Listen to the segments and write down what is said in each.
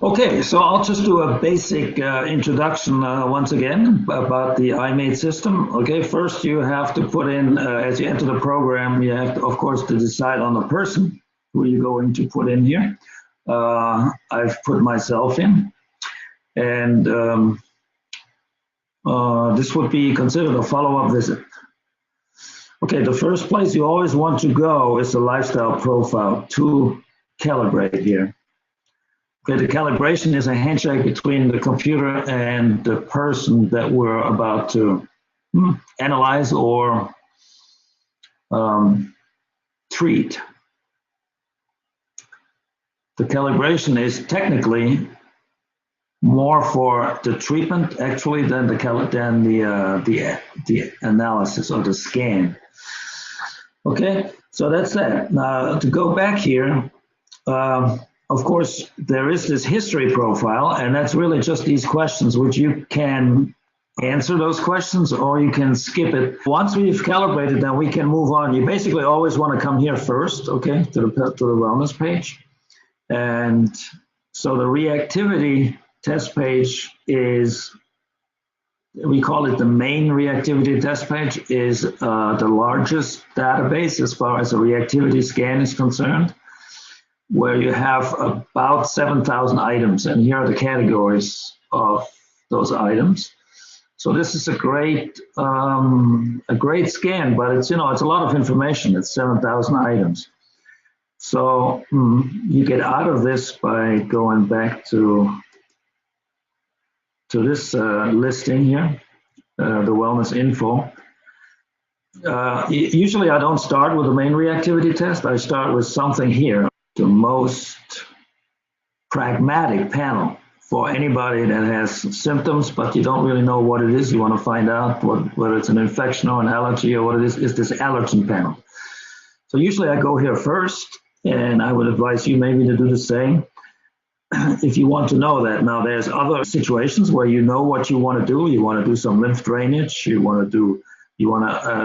Okay, so I'll just do a basic introduction once again about the IMAET system. Okay, first you have to put in, as you enter the program, you have to, of course, to decide on the person who you're going to put in here. I've put myself in, and this would be considered a follow-up visit. Okay, the first place you always want to go is the lifestyle profile to calibrate here. Okay, the calibration is a handshake between the computer and the person that we're about to analyze or treat. The calibration is technically more for the treatment actually than the analysis or the scan. Okay, so that's that. Now to go back here. Of course, there is this history profile, and that's really just these questions, which you can answer those questions or you can skip it. Once we've calibrated, then we can move on. You basically always want to come here first, okay, to the wellness page. And so the reactivity test page is, we call it the main reactivity test page, is the largest database as far as the reactivity scan is concerned, where you have about 7,000 items, and here are the categories of those items. So this is a great scan, but it's, it's a lot of information. It's 7,000 items. So you get out of this by going back to this listing here, the wellness info. Usually I don't start with the main reactivity test. I start with something here. The most pragmatic panel for anybody that has symptoms, but you don't really know what it is. You want to find out whether it's an infection or an allergy or what it is this allergen panel. So usually I go here first, and I would advise you maybe to do the same if you want to know that. Now there's other situations where you know what you want to do. You want to do some lymph drainage. You want to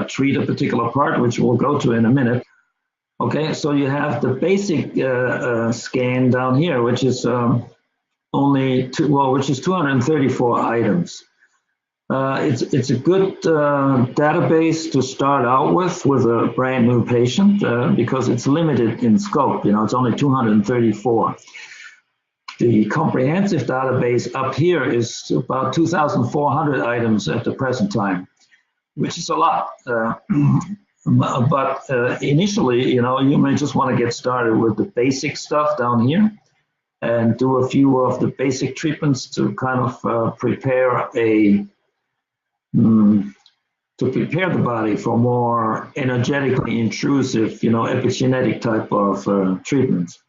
treat a particular part, which we'll go to in a minute. Okay, so you have the basic scan down here, which is which is 234 items. It's a good database to start out with a brand new patient because it's limited in scope. It's only 234. The comprehensive database up here is about 2,400 items at the present time, which is a lot. But initially, you may just want to get started with the basic stuff down here and do a few of the basic treatments to kind of prepare the body for more energetically intrusive, epigenetic type of treatments.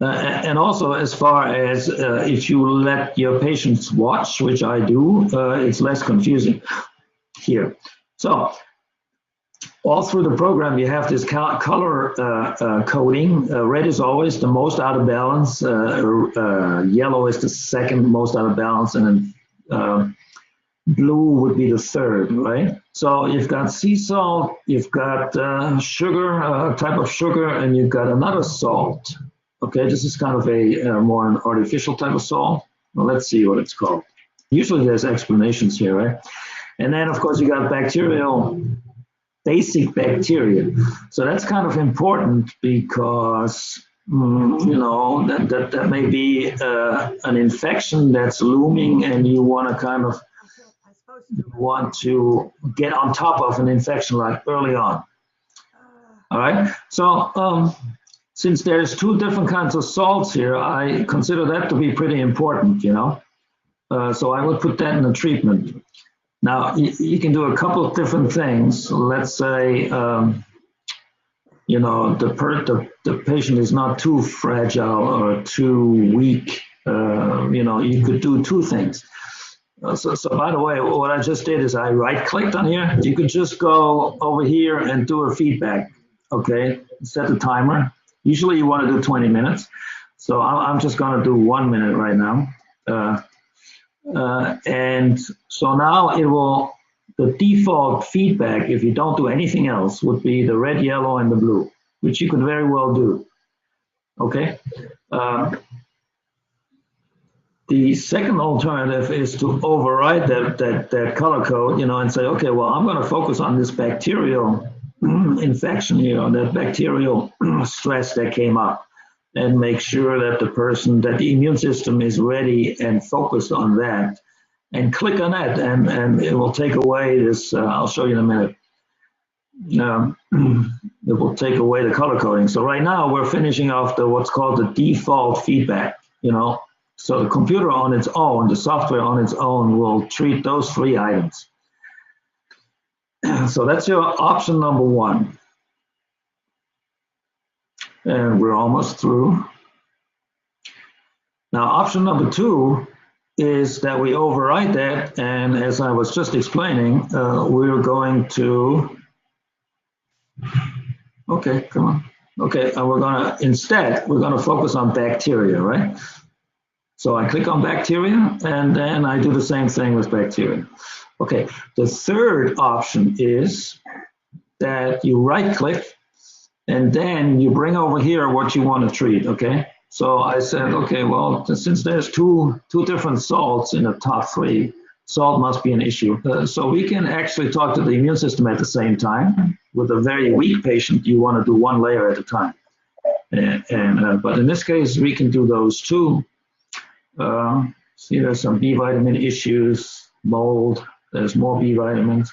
And also, as far as if you let your patients watch, which I do, it's less confusing here. So all through the program, you have this color coding. Red is always the most out of balance. Yellow is the second most out of balance, and then blue would be the third, right? So you've got sea salt, you've got sugar, type of sugar, and you've got another salt. Okay, this is kind of a more an artificial type of salt. Well, let's see what it's called. Usually there's explanations here, right? And then, of course, you got basic bacteria. So that's kind of important because, that may be an infection that's looming and you want to kind of get on top of an infection like early on. All right. So since there's two different kinds of salts here, I consider that to be pretty important, So I would put that in the treatment. Now, you can do a couple of different things. Let's say, the patient is not too fragile or too weak. You could do two things. So by the way, what I just did is I right-clicked on here. You could just go over here and do a feedback, okay? Set the timer. Usually you want to do 20 minutes. So I'm just going to do 1 minute right now. And so now the default feedback, if you don't do anything else, would be the red, yellow, and the blue, which you could very well do. Okay. the second alternative is to override that color code, and say, okay, well, I'm going to focus on this bacterial infection here, on that bacterial stress that came up, and make sure that the immune system is ready and focused on that, and click on that, and it will take away this, I'll show you in a minute. It will take away the color coding. So right now we're finishing off what's called the default feedback, So the computer on its own, the software on its own, will treat those 3 items. So that's your option number 1. And we're almost through. Now, option number 2 is that we override that, and as I was just explaining, we're going to, okay, come on. Okay, and we're going to focus on bacteria, right? So I click on bacteria, and then I do the same thing with bacteria. Okay, the third option is that you right-click, and then you bring over here what you want to treat, okay? So I said, okay, well, since there's two different salts in the top 3, salt must be an issue. So we can actually talk to the immune system at the same time. With a very weak patient, you want to do 1 layer at a time. But in this case, we can do those 2. See, there's some B vitamin issues, mold, there's more B vitamins.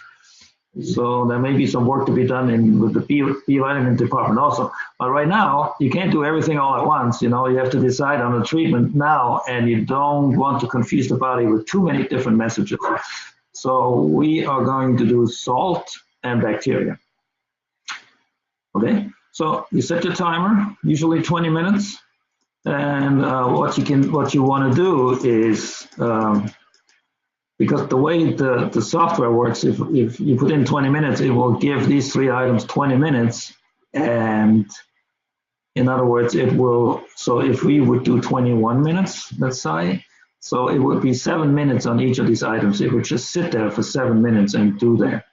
So there may be some work to be done with the B vitamin department also. But right now, you can't do everything all at once. You have to decide on a treatment now, and you don't want to confuse the body with too many different messages. So we are going to do salt and bacteria. Okay, so you set your timer, usually 20 minutes. And what you want to do is, because the way the software works, if you put in 20 minutes, it will give these 3 items 20 minutes. And in other words, it will, so if we would do 21 minutes, let's say, so it would be 7 minutes on each of these items. It would just sit there for 7 minutes and do that.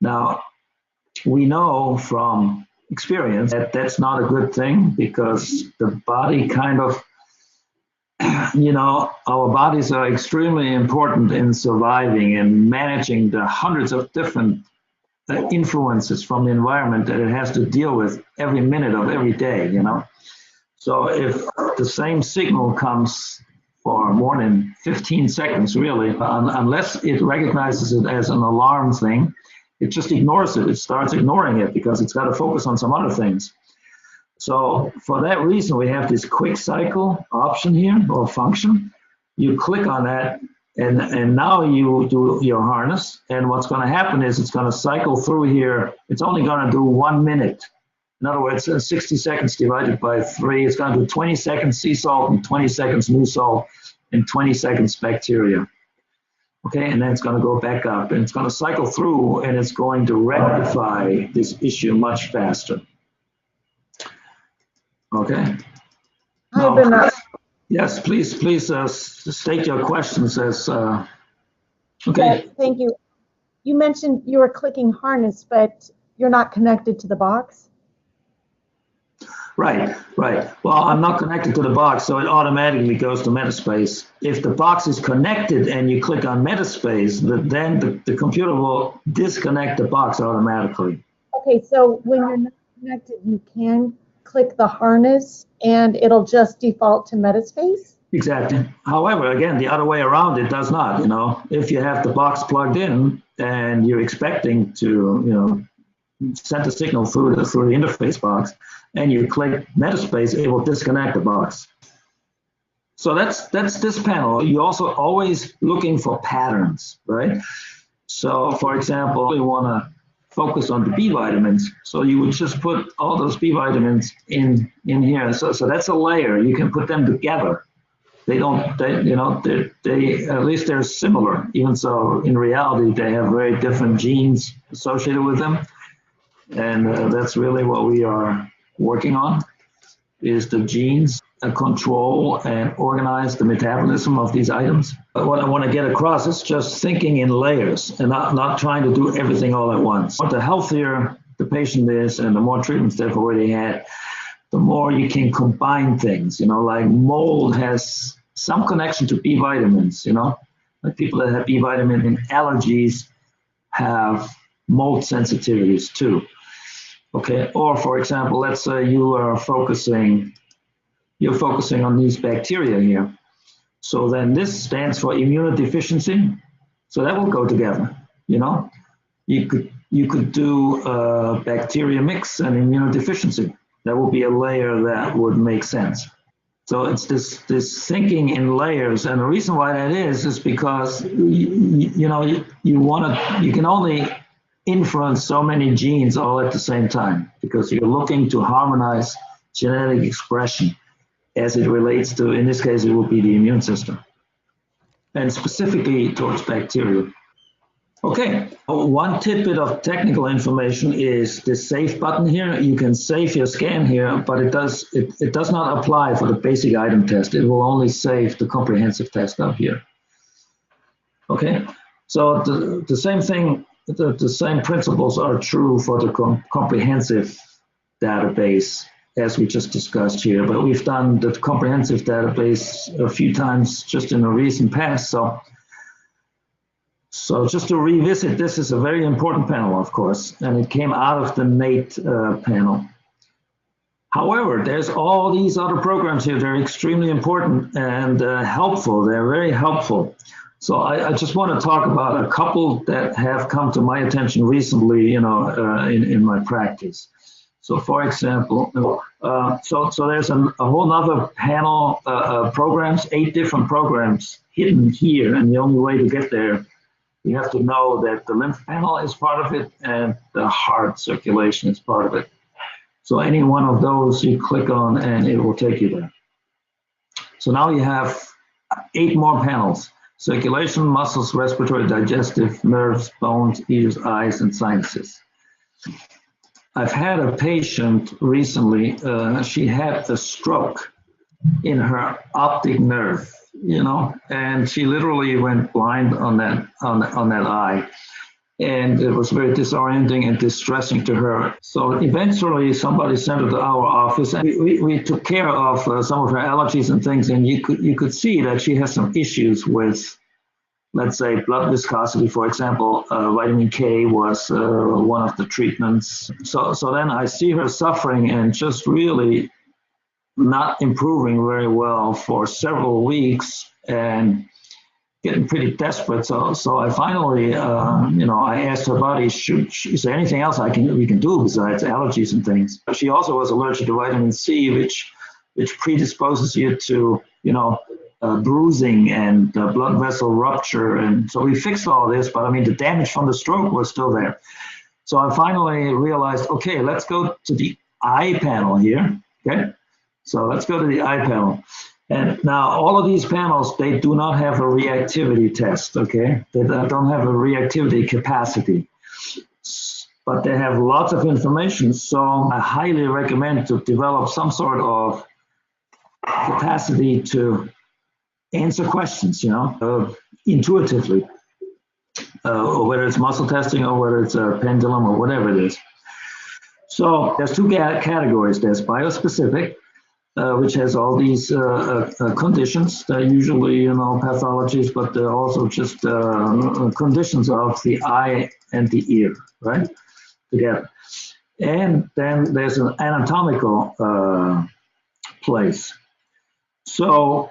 Now, we know from experience that that's not a good thing, because the body kind of, our bodies are extremely important in surviving and managing the hundreds of different influences from the environment that it has to deal with every minute of every day, So if the same signal comes for more than 15 seconds, really, unless it recognizes it as an alarm thing, it just ignores it. It starts ignoring it because it's got to focus on some other things. So for that reason, we have this quick cycle option here, or function. You click on that, and now you do your harness. And what's going to happen is it's going to cycle through here. It's only going to do 1 minute. In other words, 60 seconds divided by 3. It's going to do 20 seconds sea salt and 20 seconds new salt and 20 seconds bacteria. Okay, and then it's going to go back up, and it's going to cycle through, and it's going to rectify this issue much faster. Okay. Now, yes, please state your questions as. Okay. Yes, thank you. You mentioned you were clicking harness, but you're not connected to the box. Right. Well, I'm not connected to the box, so it automatically goes to Metaspace. If the box is connected and you click on Metaspace, then the computer will disconnect the box automatically. Okay, so when you're not connected, you can click the harness and it'll just default to Metaspace? Exactly. However, again, the other way around, it does not. If you have the box plugged in and you're expecting to, send the signal through the interface box, and you click Metaspace, it will disconnect the box. So that's this panel. You're also always looking for patterns, right? So for example, you want to focus on the B vitamins. So you would just put all those B vitamins in here. So that's a layer. You can put them together. They at least they're similar, even so in reality, they have very different genes associated with them. And that's really what we are working on, is the genes control and organize the metabolism of these items. But what I want to get across is just thinking in layers and not trying to do everything all at once. The healthier the patient is and the more treatments they've already had, the more you can combine things. Like mold has some connection to B vitamins, you know, like people that have B vitamin and allergies have mold sensitivities too. Okay, or for example, let's say you're focusing on these bacteria here. So then this stands for immunodeficiency. So that will go together, you know. You could do a bacteria mix and immunodeficiency. That would be a layer that would make sense. So it's this thinking in layers, and the reason why that is because you know you can only influence so many genes all at the same time because you're looking to harmonize genetic expression as it relates to, in this case, it would be the immune system, and specifically towards bacteria. Okay, one tidbit of technical information is the save button here. You can save your scan here, but it does not apply for the basic item test. It will only save the comprehensive test up here. Okay, so the same thing, the same principles are true for the comprehensive database as we just discussed here, but we've done the comprehensive database a few times just in the recent past. So just to revisit, this is a very important panel, of course, and it came out of the IMAET panel. However, there's all these other programs here. They're extremely important and helpful. They're very helpful. So I just want to talk about a couple that have come to my attention recently, you know, in my practice. So for example, so there's a whole nother panel of programs, 8 different programs hidden here, and the only way to get there, you have to know that the lymph panel is part of it and the heart circulation is part of it. So any one of those you click on and it will take you there. So now you have 8 more panels: circulation, muscles, respiratory, digestive, nerves, bones, ears, eyes, and sinuses. I've had a patient recently, she had a stroke in her optic nerve, you know, and she literally went blind on that eye. And it was very disorienting and distressing to her. So eventually somebody sent her to our office, and we took care of some of her allergies and things, and you could see that she has some issues with, let's say, blood viscosity, for example. Vitamin K was one of the treatments. So then I see her suffering and just really not improving very well for several weeks and getting pretty desperate. So I finally, you know, I asked her body, is there anything else we can do besides allergies and things? She also was allergic to vitamin C, which predisposes you to, you know, bruising and blood vessel rupture. And so we fixed all this, but I mean, the damage from the stroke was still there. So I finally realized, okay, let's go to the eye panel here. Okay, so let's go to the eye panel. And now all of these panels, they do not have a reactivity test, okay? They don't have a reactivity capacity, but they have lots of information. So I highly recommend to develop some sort of capacity to answer questions, you know, intuitively, or whether it's muscle testing or whether it's a pendulum or whatever it is. So there's 2 categories. There's biospecific, which has all these conditions. They're usually, you know, pathologies, but they're also just conditions of the eye and the ear, right, together. And then there's an anatomical place. So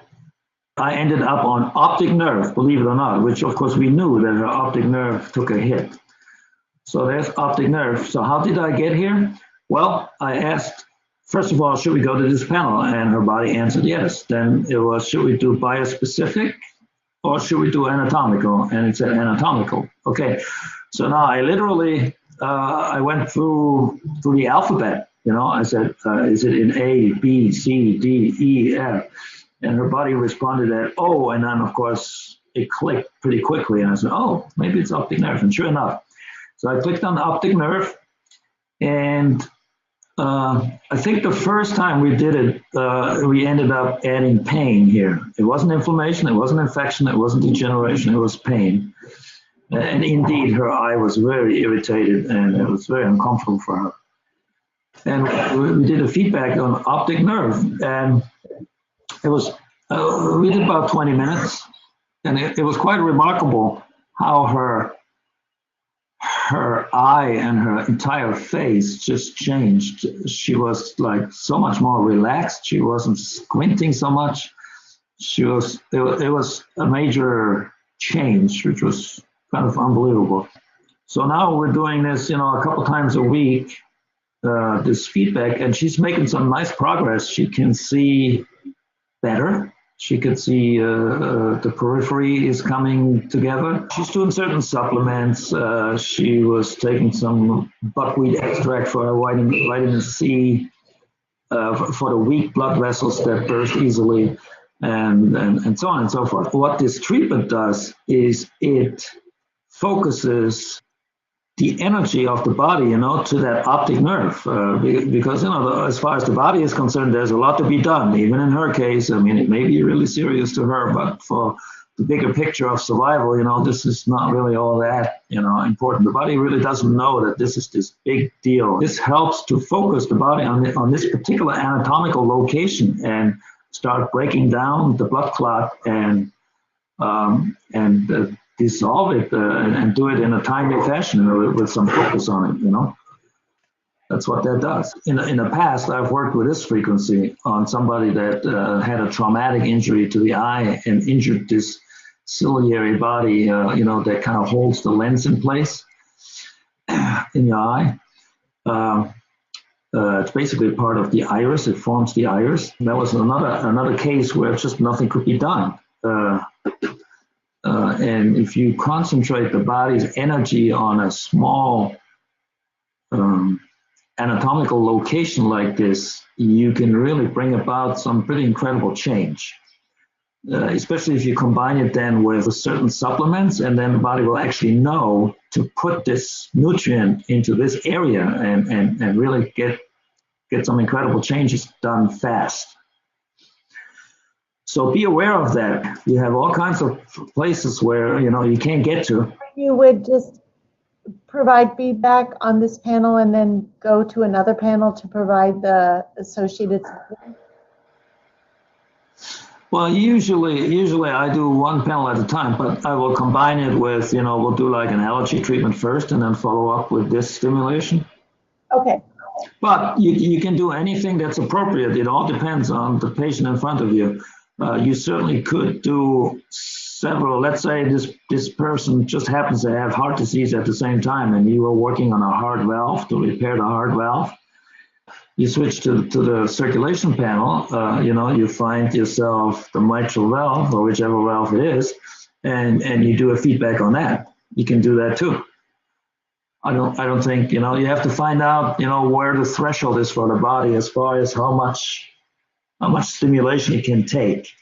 I ended up on optic nerve, believe it or not, which of course we knew that her optic nerve took a hit. So there's optic nerve. So how did I get here? Well, I asked, first of all, should we go to this panel? And her body answered yes. Then it was, should we do biospecific or should we do anatomical? And it said anatomical. Okay, so now I literally, I went through the alphabet. You know, I said, is it in A, B, C, D, E, F? And her body responded at O, and then of course it clicked pretty quickly. And I said, oh, maybe it's optic nerve. And sure enough, so I clicked on the optic nerve, and I think the first time we did it, we ended up adding pain here. It wasn't inflammation, it wasn't infection, it wasn't degeneration, it was pain. And indeed, her eye was very irritated and it was very uncomfortable for her. And we did a feedback on optic nerve, and it was We did about 20 minutes, and it was quite remarkable how her eye and her entire face just changed. She was like so much more relaxed. She wasn't squinting so much. It was a major change, which was kind of unbelievable. So now we're doing this, a couple times a week, this feedback, and she's making some nice progress. She can see better. She could see the periphery is coming together. She's doing certain supplements. She was taking some buckwheat extract for her vitamin C, for the weak blood vessels that burst easily, and so on and so forth. What this treatment does is it focuses the energy of the body, to that optic nerve, because, as far as the body is concerned, there's a lot to be done. Even in her case, I mean, it may be really serious to her, but for the bigger picture of survival, this is not really all that, important. The body really doesn't know that this is this big deal. This helps to focus the body on this particular anatomical location and start breaking down the blood clot and dissolve it and do it in a timely fashion with some focus on it, That's what that does. In the past, I've worked with this frequency on somebody that had a traumatic injury to the eye and injured this ciliary body, that kind of holds the lens in place in your eye. It's basically part of the iris. It forms the iris. And that was another case where just nothing could be done. And if you concentrate the body's energy on a small anatomical location like this, you can really bring about some pretty incredible change, especially if you combine it then with certain supplements, and then the body will actually know to put this nutrient into this area and really get some incredible changes done fast. So be aware of that. You have all kinds of places where, you can't get to. You would just provide feedback on this panel and then go to another panel to provide the associated support? Well, usually I do one panel at a time, but I will combine it with, we'll do like an allergy treatment first and then follow up with this stimulation. Okay. But you can do anything that's appropriate. It all depends on the patient in front of you. You certainly could do several. Let's say this person just happens to have heart disease at the same time, and you are working on a heart valve to repair the heart valve. You switch to the circulation panel. You find yourself the mitral valve or whichever valve it is, and you do a feedback on that. You can do that too. I don't think you have to find out where the threshold is for the body as far as how much stimulation it can take,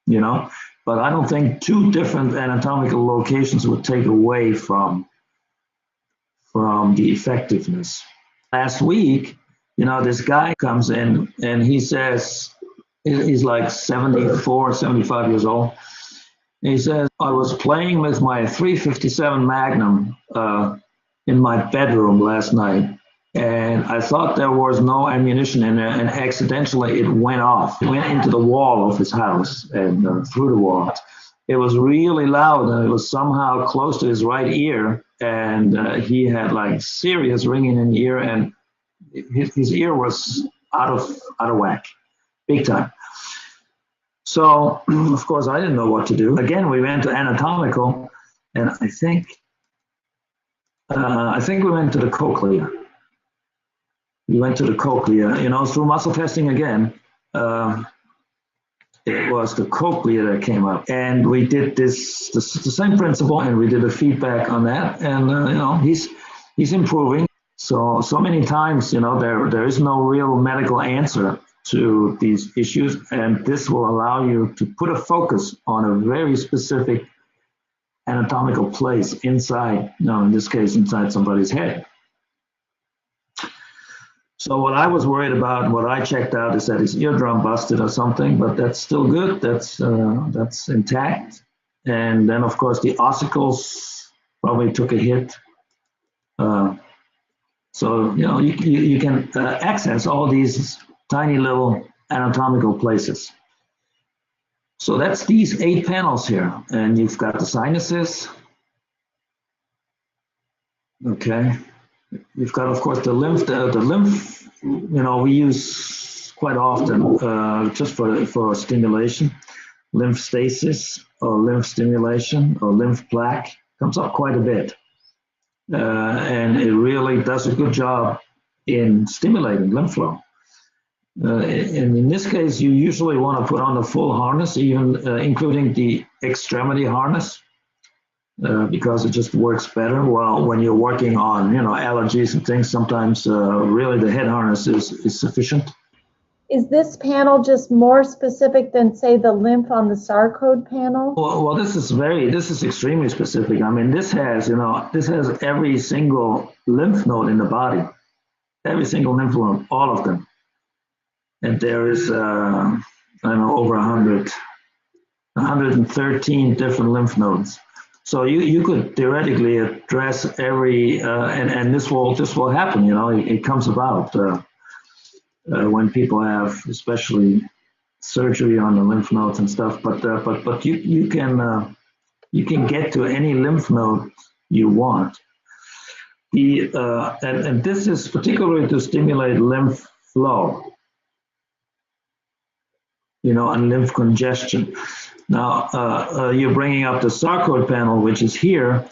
but I don't think two different anatomical locations would take away from the effectiveness. Last week, this guy comes in and he says, he's like 74, 75 years old. He says, I was playing with my .357 Magnum in my bedroom last night, and I thought there was no ammunition in there, and accidentally it went off. It went into the wall of his house and through the wall. It was really loud, and it was somehow close to his right ear, and he had like serious ringing in the ear, and his ear was out of whack, big time. So, of course, I didn't know what to do. Again, we went to anatomical, and I think we went to the cochlea. We went to the cochlea, through muscle testing again. It was the cochlea that came up, and we did the same principle, and we did a feedback on that, and he's improving. So many times, there is no real medical answer to these issues, and this will allow you to put a focus on a very specific anatomical place inside, in this case, inside somebody's head. So what I was worried about, what I checked out, is that his eardrum busted or something, but that's still good. That's intact. And then, of course, the ossicles probably took a hit. So you can access all these tiny little anatomical places. So that's these 8 panels here, and you've got the sinuses. Okay, you've got, of course, the lymph. The lymph, we use quite often just for stimulation. Lymph stasis or lymph stimulation or lymph plaque comes up quite a bit, and it really does a good job in stimulating lymph flow. And in this case, you usually want to put on the full harness, even including the extremity harness, because it just works better. Well, when you're working on, allergies and things, sometimes really the head harness is sufficient. Is this panel just more specific than, say, the lymph on the Sarcode panel? Well, this is extremely specific. I mean, this has every single lymph node in the body, every single lymph node, all of them. And there is, over 113 different lymph nodes. So you could theoretically address every, and this will happen. It comes about when people have, especially surgery on the lymph nodes and stuff. But you can get to any lymph node you want. And this is particularly to stimulate lymph flow. And lymph congestion. Now, you're bringing up the Sarcode panel, which is here.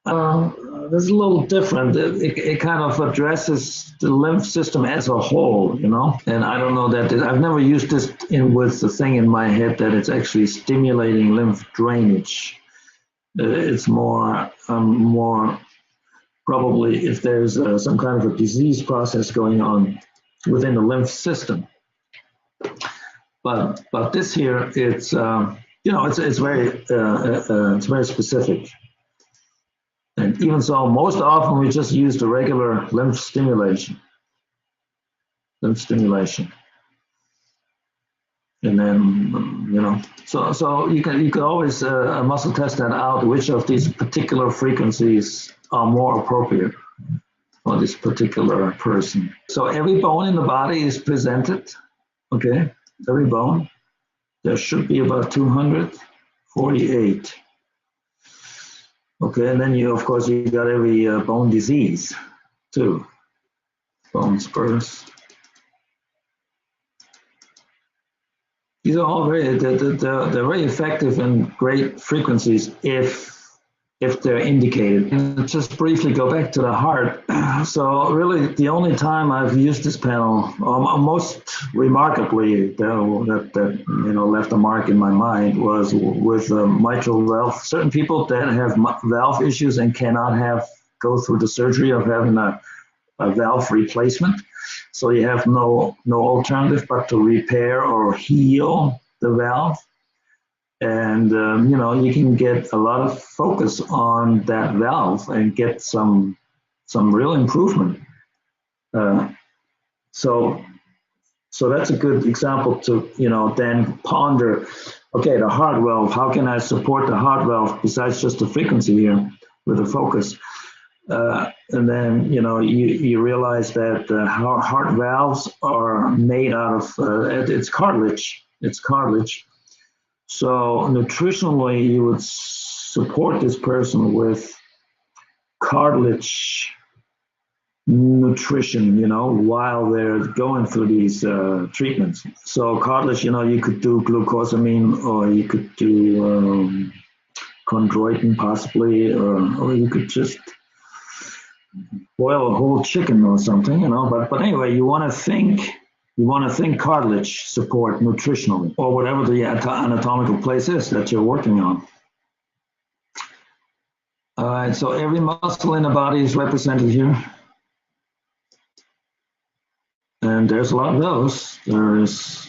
This is a little different. It kind of addresses the lymph system as a whole, And I don't know that I've never used this with the thing in my head that it's actually stimulating lymph drainage. It's more probably if there's some kind of a disease process going on within the lymph system. But this here, it's very specific, and even so, most often we just use the regular lymph stimulation, and then so you can always muscle test that out, which of these particular frequencies are more appropriate for this particular person. So every bone in the body is presented, okay. Every bone, there should be about 248. Okay, and then you got every bone disease too. Bone spurs. These are all they're very effective and great frequencies if they're indicated. And just briefly go back to the heart. So really the only time I've used this panel, most remarkably that left a mark in my mind, was with mitral valve. Certain people that have valve issues and cannot go through the surgery of having a valve replacement. So you have no alternative but to repair or heal the valve. And, you can get a lot of focus on that valve and get some real improvement. So that's a good example to, then ponder, okay, the heart valve, how can I support the heart valve besides just the frequency here with the focus? And then, you realize that heart valves are made out of, it's cartilage. So nutritionally, you would support this person with cartilage nutrition, while they're going through these treatments. So cartilage, you could do glucosamine, or you could do chondroitin possibly, or you could just boil a whole chicken or something, But anyway, you want to think cartilage support nutritionally, or whatever the anatomical place is that you're working on. All right, so every muscle in the body is represented here. And there's a lot of those. There's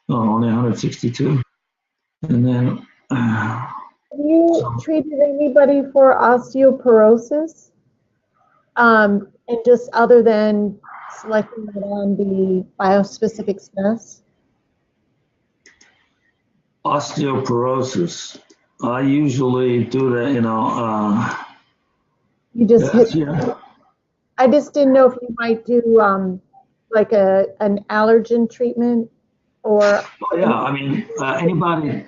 only 162. And then... Have you treated anybody for osteoporosis? And just other than selecting it on the biospecific stress? Osteoporosis. I usually do that, You just hit. Yeah. I just didn't know if you might do like an allergen treatment. Or Oh, yeah, I mean,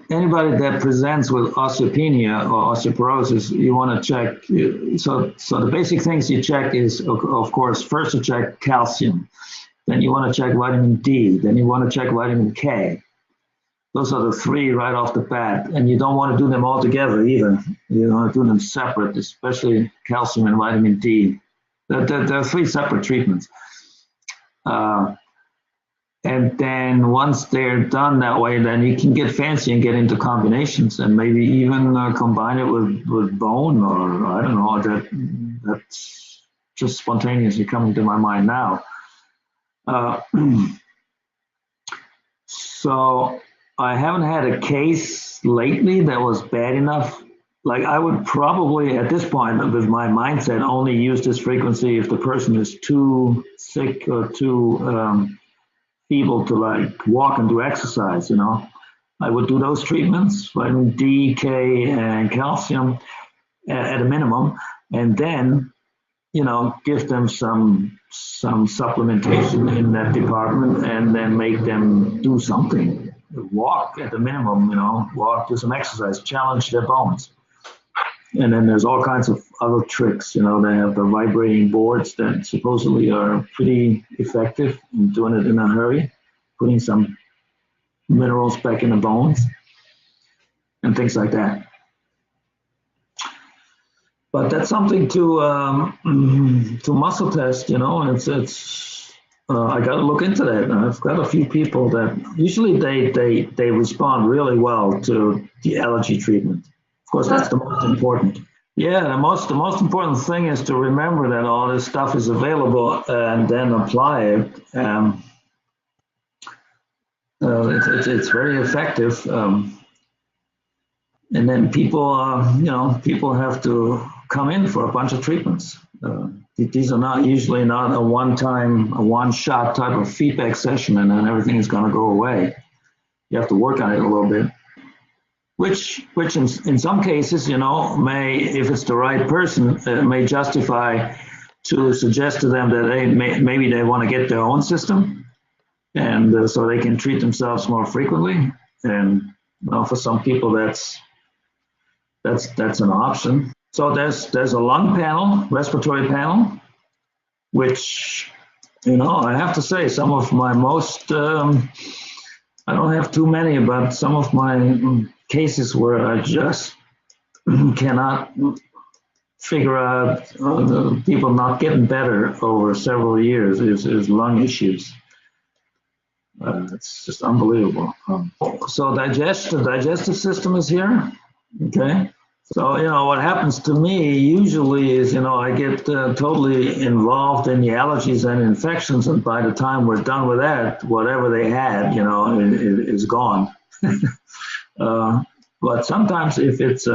anybody that presents with osteopenia or osteoporosis, you want to check. So the basic things you check is, of course, first you check calcium, then you want to check vitamin D, then you want to check vitamin K. Those are the three right off the bat, and you don't want to do them all together either. You want to do them separate, especially calcium and vitamin D. There are three separate treatments. And then once they're done that way, then you can get fancy and get into combinations and maybe even combine it with bone, or I don't know, that's just spontaneously coming to my mind now. So I haven't had a case lately that was bad enough. Like I would probably at this point with my mindset only use this frequency if the person is too sick or too feeble to like walk and do exercise, you know. I would do those treatments, vitamin D, K, and calcium at a minimum, and then, you know, give them some supplementation in that department, and then make them do something, walk at the minimum, you know, walk, do some exercise, challenge their bones. And then there's all kinds of other tricks, you know. They have the vibrating boards that supposedly are pretty effective in doing it in a hurry, putting some minerals back in the bones and things like that. But that's something to muscle test, you know. It's I got to look into that. I've got a few people that usually they respond really well to the allergy treatment. Of course, that's the most important. Yeah, the most important thing is to remember that all this stuff is available and then apply it. It's very effective. And then people, you know, people have to come in for a bunch of treatments. These are not usually not a one-shot type of feedback session, and then everything is going to go away. You have to work on it a little bit. Which in some cases, you know, may, if it's the right person, may justify to suggest to them that maybe they want to get their own system, and so they can treat themselves more frequently. And you know, for some people, that's an option. So there's a lung panel, respiratory panel, which, you know, I have to say some of my most I don't have too many, but some of my cases where I just cannot figure out the people not getting better over several years is lung issues. It's just unbelievable. So the digestive system is here, okay? So, you know, what happens to me usually is, you know, I get totally involved in the allergies and infections, and by the time we're done with that, whatever they had, you know, is gone. But sometimes if it's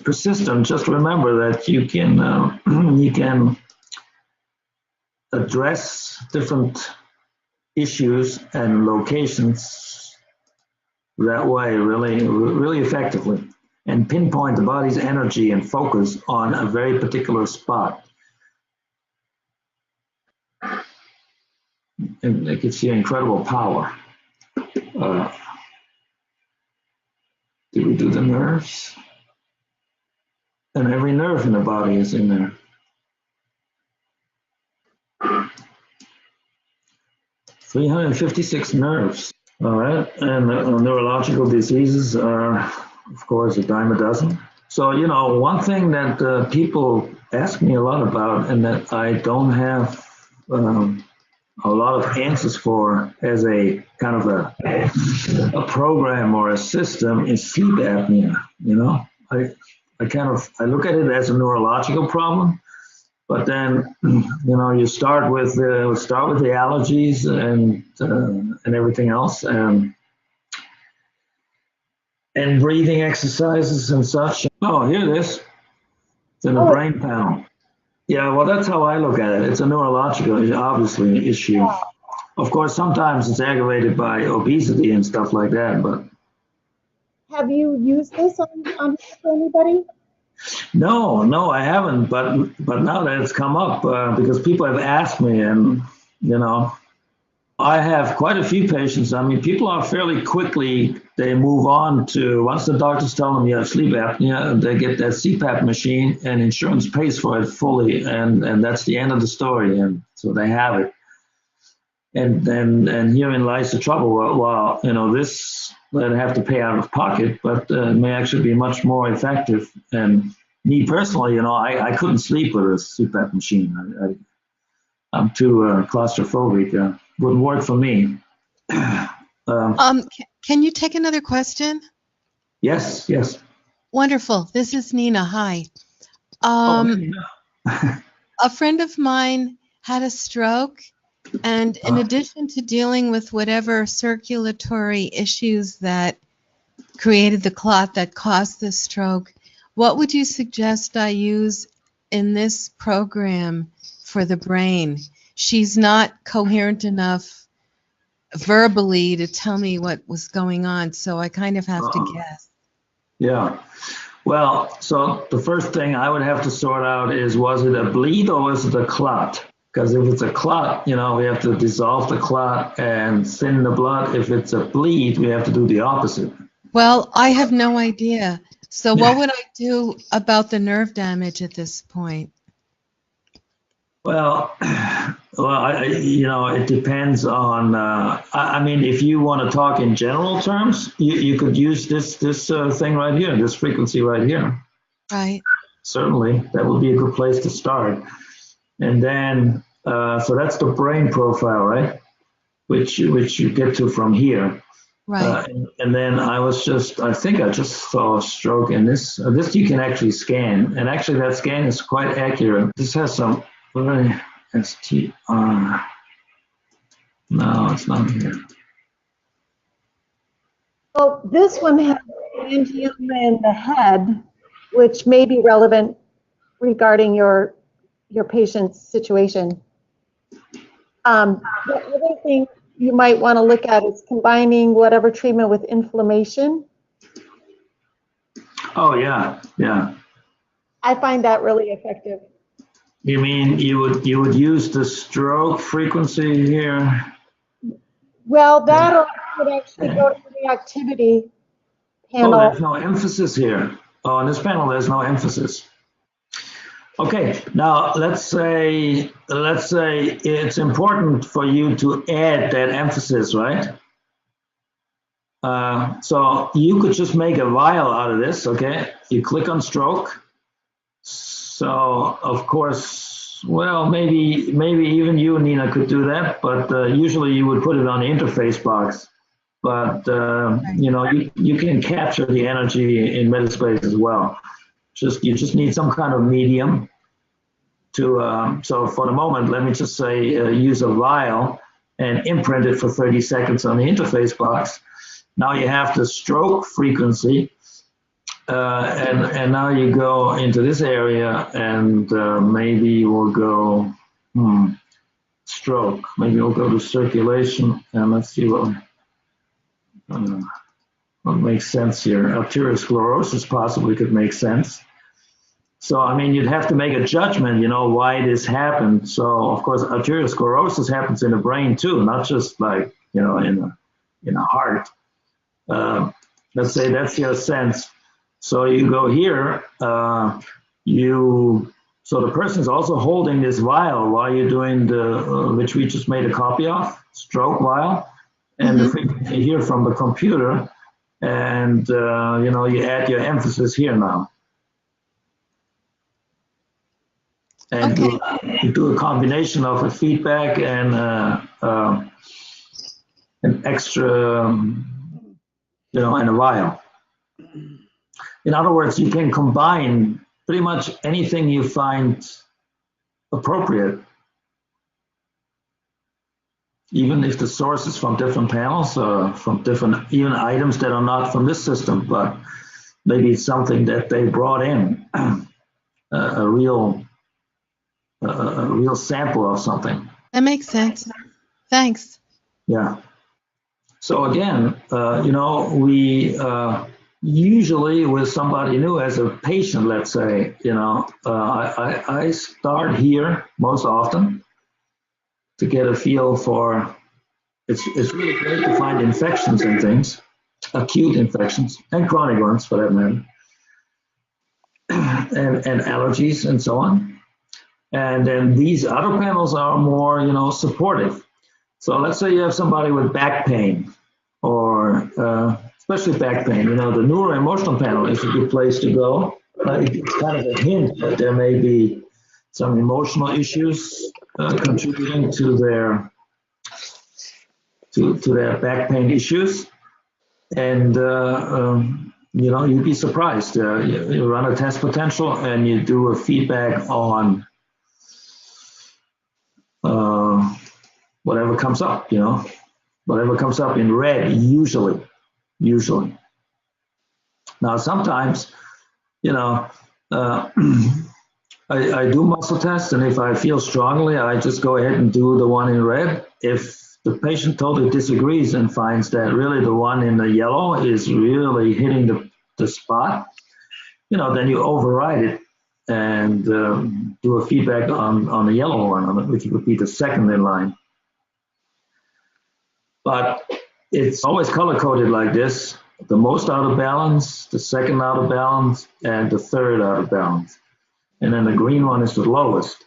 persistent, just remember that you can address different issues and locations that way really effectively, and pinpoint the body's energy and focus on a very particular spot. And it gives you incredible power. Did we do the nerves? And every nerve in the body is in there. 356 nerves. All right, and neurological diseases are, of course, a dime a dozen. So, you know, one thing that people ask me a lot about, and that I don't have a lot of answers for as a kind of a program or a system, is sleep apnea. You know, I look at it as a neurological problem. But then, you know, you start with the allergies and everything else, and breathing exercises and such. Oh, here it is. It's in the brain panel. Yeah, well, that's how I look at it. It's a neurological, obviously, issue. Of course, sometimes it's aggravated by obesity and stuff like that. But have you used this on anybody? No, I haven't. But now that it's come up, because people have asked me, and you know, I have quite a few patients. I mean, people are fairly quickly, they move on to, once the doctors tell them you have sleep apnea, they get that CPAP machine and insurance pays for it fully. And that's the end of the story. And so they have it. And herein lies the trouble. Well, this they have to pay out of pocket, but may actually be much more effective. And me personally, I couldn't sleep with a CPAP machine. I'm too claustrophobic. Wouldn't work for me. Can you take another question? Yes. Wonderful. This is Nina. Hi. A friend of mine had a stroke, and in addition to dealing with whatever circulatory issues that created the clot that caused the stroke, what would you suggest I use in this program for the brain? She's not coherent enough verbally to tell me what was going on, so I kind of have to guess. Yeah. Well, so the first thing I would have to sort out is, was it a bleed or was it a clot? Because if it's a clot, we have to dissolve the clot and thin the blood. If it's a bleed, we have to do the opposite. Well, I have no idea. So what would I do about the nerve damage at this point? Well, it depends on. I mean, if you want to talk in general terms, you could use this thing right here, this frequency right here. Right. Certainly, that would be a good place to start. And then, so that's the brain profile, right? Which you get to from here. Right. And then I think I just saw a stroke in this. This you can actually scan, and actually that scan is quite accurate. This has some. STR. No, it's not here. Well, this one has angioma in the head, which may be relevant regarding your patient's situation. The other thing you might want to look at is combining whatever treatment with inflammation. Oh, yeah. I find that really effective. You mean you would use the stroke frequency here? Well, that would actually go to the activity panel. Oh, there's no emphasis here. Oh, on this panel, there's no emphasis. Okay, now let's say it's important for you to add that emphasis, right? So you could just make a vial out of this, okay? You click on stroke. So, of course, well, maybe even you, Nina, could do that, but usually you would put it on the interface box. But, you can capture the energy in Metaspace as well. You just need some kind of medium to, so for the moment, let me just say, use a vial and imprint it for 30 seconds on the interface box. Now you have the stroke frequency. And now you go into this area, and maybe we'll go stroke. Maybe we'll go to circulation, and let's see what makes sense here. Arteriosclerosis possibly could make sense. So, I mean, you'd have to make a judgment, why this happened. So, of course, arteriosclerosis happens in the brain too, not just like, in the heart. Let's say that's your sense. So you go here, so the person's also holding this vial while you're doing which we just made a copy of, stroke vial, and the frequency here from the computer, and you add your emphasis here now. And you do a combination of a feedback and an extra, and a vial. In other words, you can combine pretty much anything you find appropriate, even if the source is from different panels, from different even items that are not from this system, but maybe it's something that they brought in, a real sample of something. That makes sense. Thanks. Yeah. So again, we usually with somebody new as a patient, let's say, I start here most often to get a feel for it's really great to find infections and things, acute infections and chronic ones for that matter, and allergies and so on. And then these other panels are more, supportive. So let's say you have somebody with back pain, or especially back pain. The neuroemotional panel is a good place to go. It's kind of a hint that there may be some emotional issues contributing to their back pain issues. And you'd be surprised. You run a test potential and you do a feedback on whatever comes up, whatever comes up in red, usually. Now, sometimes, I do muscle tests, and if I feel strongly, I just go ahead and do the one in red. If the patient totally disagrees and finds that really the one in the yellow is really hitting the spot, then you override it and do a feedback on the yellow one, which would be the second in line. But it's always color-coded like this: the most out of balance, the second out of balance, and the third out of balance. And then the green one is the lowest.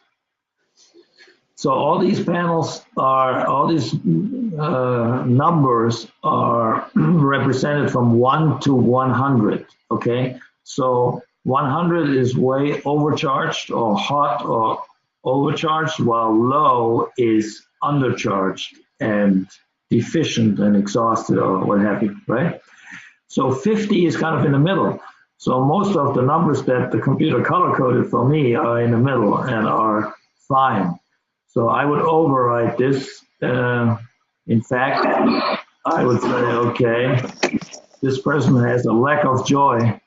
So all these panels all these numbers are represented from 1 to 100, okay? So 100 is way overcharged or hot or overcharged, while low is undercharged and deficient and exhausted or what have you, right? So 50 is kind of in the middle. So most of the numbers that the computer color-coded for me are in the middle and are fine. So I would override this. In fact, I would say, okay, this person has a lack of joy,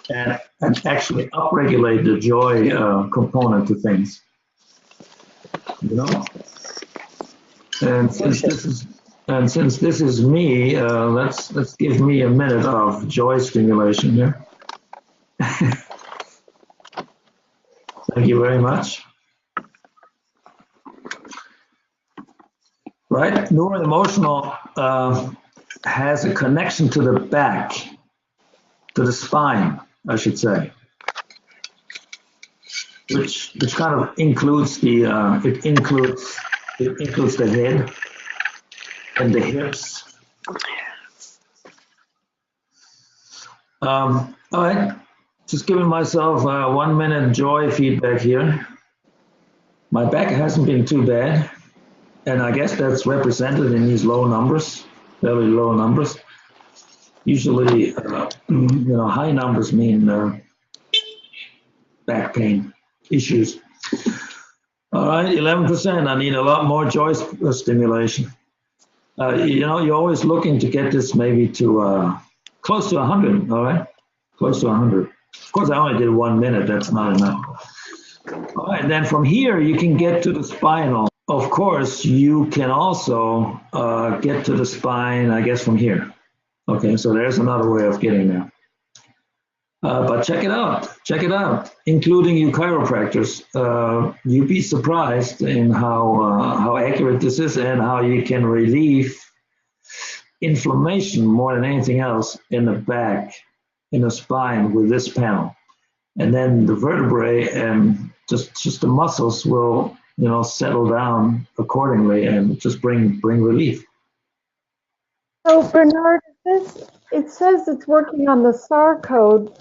and actually upregulate the joy component to things. And since this is me, let's give me a minute of joy stimulation here. Thank you very much. Right, neuroemotional has a connection to the back, to the spine, I should say, which kind of includes the it includes the head and the hips. All right, just giving myself 1 minute joy feedback here. My back hasn't been too bad, and I guess that's represented in these low numbers, very low numbers. Usually, high numbers mean back pain issues. All right, 11%. I need a lot more joy stimulation. You're always looking to get this maybe to close to 100, all right? Close to 100. Of course, I only did 1 minute. That's not enough. All right, then from here, you can get to the spinal. Of course, you can also get to the spine, I guess, from here. Okay, so there's another way of getting there. But check it out, including you chiropractors. You'd be surprised in how accurate this is and how you can relieve inflammation more than anything else in the back, in the spine with this panel. And then the vertebrae and just the muscles will, settle down accordingly and just bring relief. So Bernard, it says it's working on the SAR code,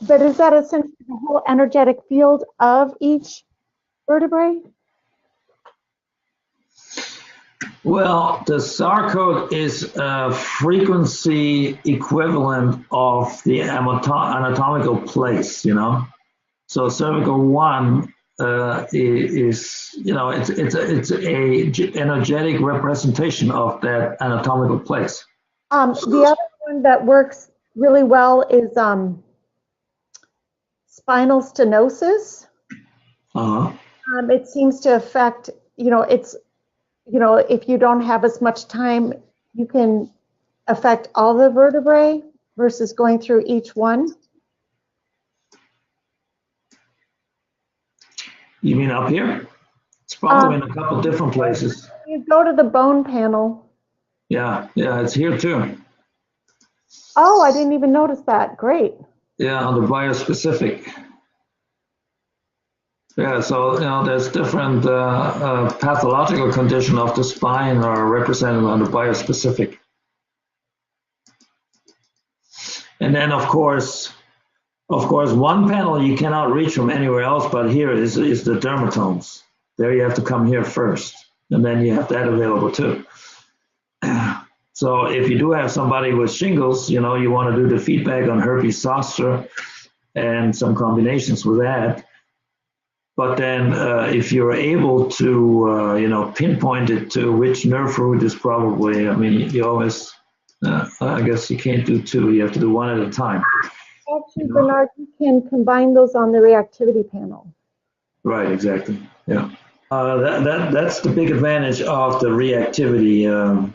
but is that essentially the whole energetic field of each vertebrae? Well, the SAR code is a frequency equivalent of the anatomical place, So cervical 1 is, it's a energetic representation of that anatomical place. The other one that works really well is spinal stenosis. It seems to affect, if you don't have as much time, you can affect all the vertebrae versus going through each one. You mean up here? It's probably in a couple different places. You go to the bone panel. Yeah, it's here too. Oh, I didn't even notice that. Great. Yeah, on the biospecific. Yeah, so there's different pathological condition of the spine are represented on the biospecific. And then of course, one panel you cannot reach from anywhere else, but here is the dermatomes. There you have to come here first, and then you have that available too. So if you do have somebody with shingles, you want to do the feedback on herpes zoster and some combinations with that. But then if you're able to, pinpoint it to which nerve root is probably, you always, I guess you can't do two, you have to do one at a time. Actually, Bernard, you can combine those on the reactivity panel. Right, exactly, yeah. That's the big advantage of the reactivity.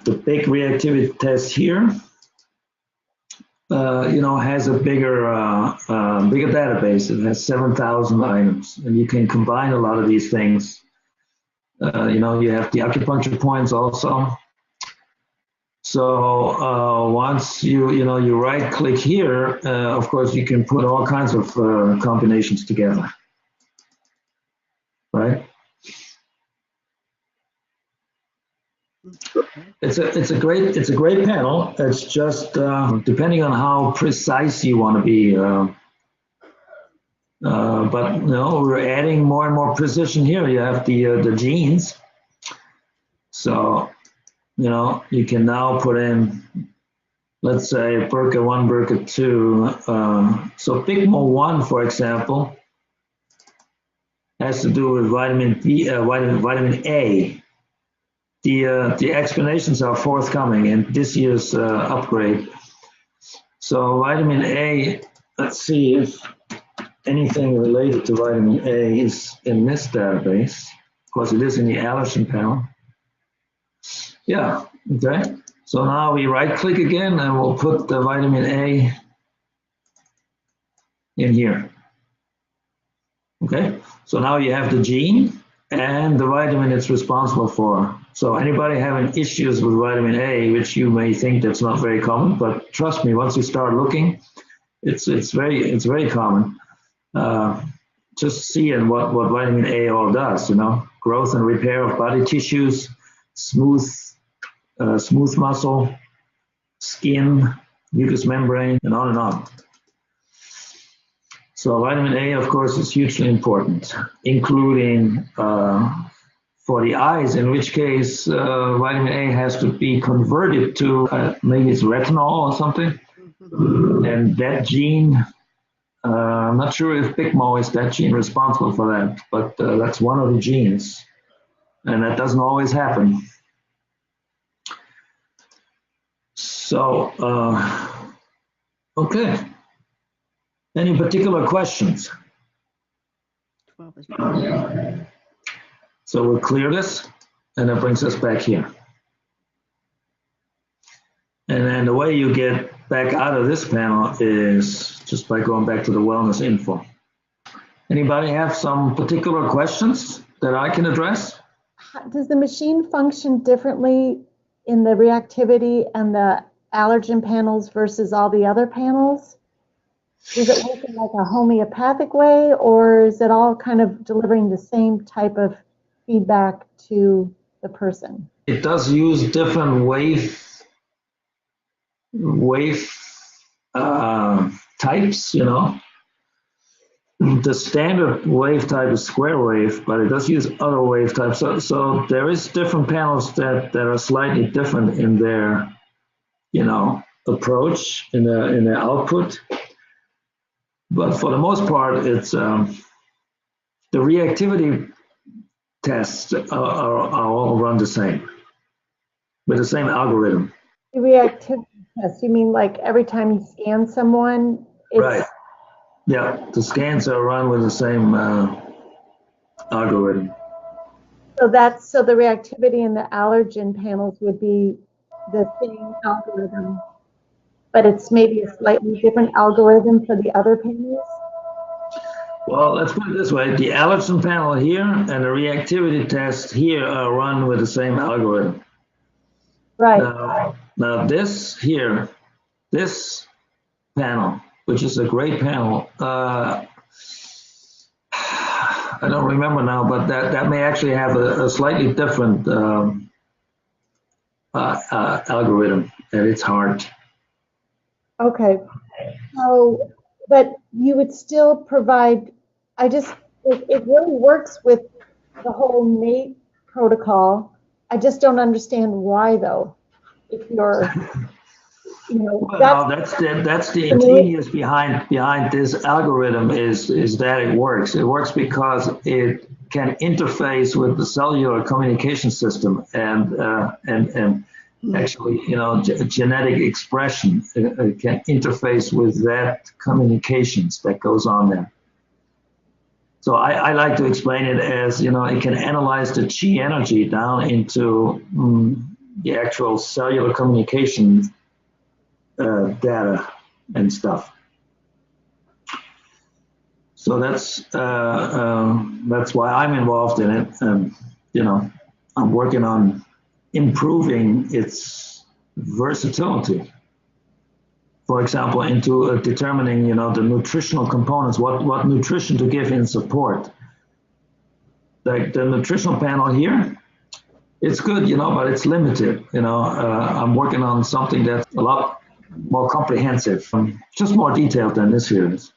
The big reactivity test here, has a bigger database. It has 7,000 items, and you can combine a lot of these things. You have the acupuncture points also. So once you right click here, of course you can put all kinds of combinations together, right? It's a great panel. It's just depending on how precise you want to be. But we're adding more and more precision here. You have the genes, so you can now put in, let's say, BRCA1, BRCA2. So PICMO1, for example, has to do with vitamin B, vitamin A. The explanations are forthcoming in this year's upgrade. So vitamin A, let's see if anything related to vitamin A is in this database. Of course, it is in the allergen panel. Yeah, okay. So now we right click again and we'll put the vitamin A in here. Okay, so now you have the gene and the vitamin it's responsible for. So anybody having issues with vitamin A, which you may think that's not very common, but trust me, once you start looking, it's very common. Just seeing what vitamin A all does, growth and repair of body tissues, smooth muscle, skin, mucous membrane, and on and on. So vitamin A, of course, is hugely important, including for the eyes, in which case vitamin A has to be converted to maybe it's retinol or something. And that gene, I'm not sure if PICMO is that gene responsible for that, but that's one of the genes. And that doesn't always happen. So, okay. Any particular questions? So we'll clear this, and that brings us back here. And then the way you get back out of this panel is just by going back to the wellness info. Anybody have some particular questions that I can address? Does the machine function differently in the reactivity and the allergen panels versus all the other panels? Is it working like a homeopathic way, or is it all kind of delivering the same type of feedback to the person? It does use different wave types, The standard wave type is square wave, but it does use other wave types. So there is different panels that are slightly different in their, approach, in their output. But for the most part, it's the reactivity tests are all run the same, with the same algorithm. The reactivity test, you mean like every time you scan someone? Right. Yeah, the scans are run with the same algorithm. So the reactivity and the allergen panels would be the same algorithm, but it's maybe a slightly different algorithm for the other panels? Well, let's put it this way. The allergen panel here and the reactivity test here are run with the same algorithm. Right. Now this here, this panel, which is a great panel, I don't remember now, but that may actually have a slightly different algorithm at its heart. Okay. So, but you would still provide, it really works with the whole IMAET protocol. I just don't understand why though. If you're, Well, that's the ingenious behind this algorithm is that it works. It works because it can interface with the cellular communication system and actually, genetic expression can interface with that communications that goes on there. So I like to explain it as, it can analyze the chi energy down into the actual cellular communication data and stuff. So that's why I'm involved in it. And, I'm working on improving its versatility. For example, into determining, the nutritional components, what nutrition to give in support. Like the nutritional panel here, it's good, but it's limited. I'm working on something that's a lot more comprehensive, just more detailed than this here is.